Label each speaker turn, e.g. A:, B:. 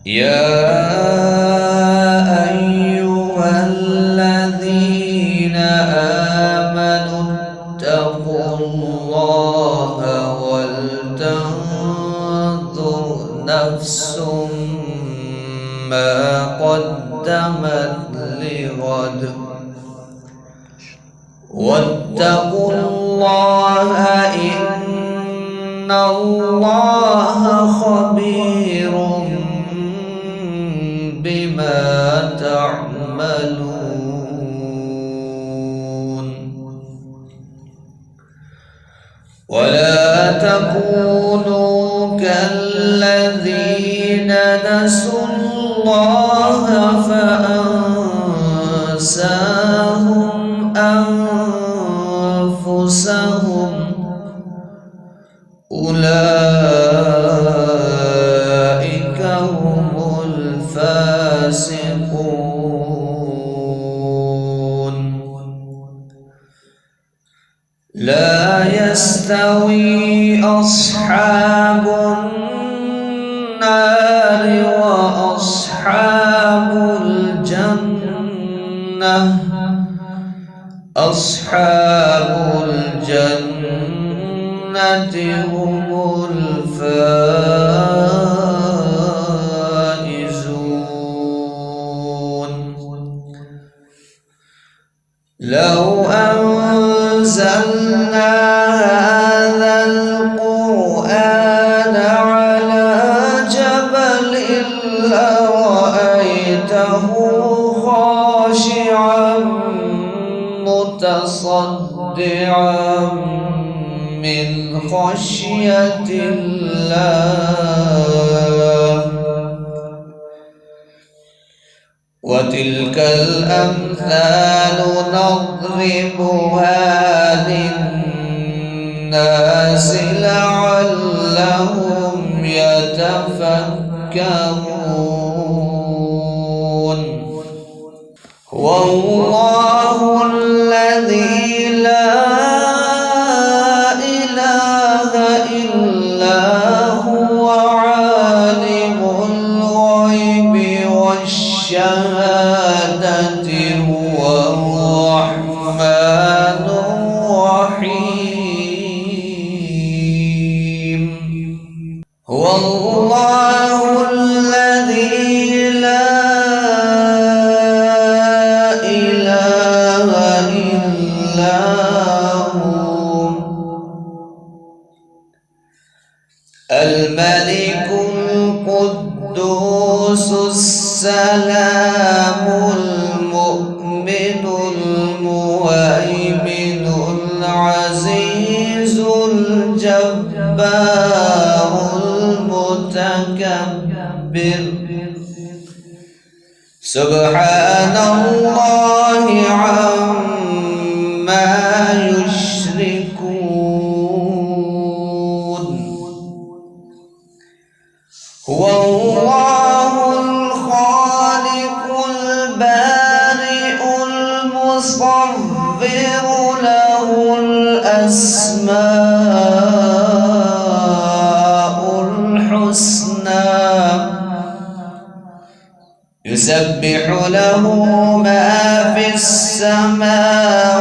A: يا أيها الذين آمنوا اتقوا الله ولتنظر نفس ما قدمت لغد واتقوا الله إن الله خبير بما تعملون. ولا تكونوا كالذين نسوا الله فأنساهم أنفسهم أولئك هم الفاسقون. لا يستوي أصحاب النار وأصحاب الجنة أصحاب الجنة هم الفائزون. لو أنزلنا هذا القرآن على جبل لرأيته خاشعا متصدعا من خشية الله. وتلك الأمثال نضربها للناس لعلهم يتفكرون. والله الذي لا إله إلا هو عالم الغيب والشهادة هو الرحمن الرحيم. هو الله الذي لا إله إلا هو الملك القدوس السلام المؤمن المهيمن العزيز الجبار المتكبر. سبحان الله عما يشركون. هو الله الخالق البارئ المصور له الأسماء الحسنى يسبح له ما في السماوات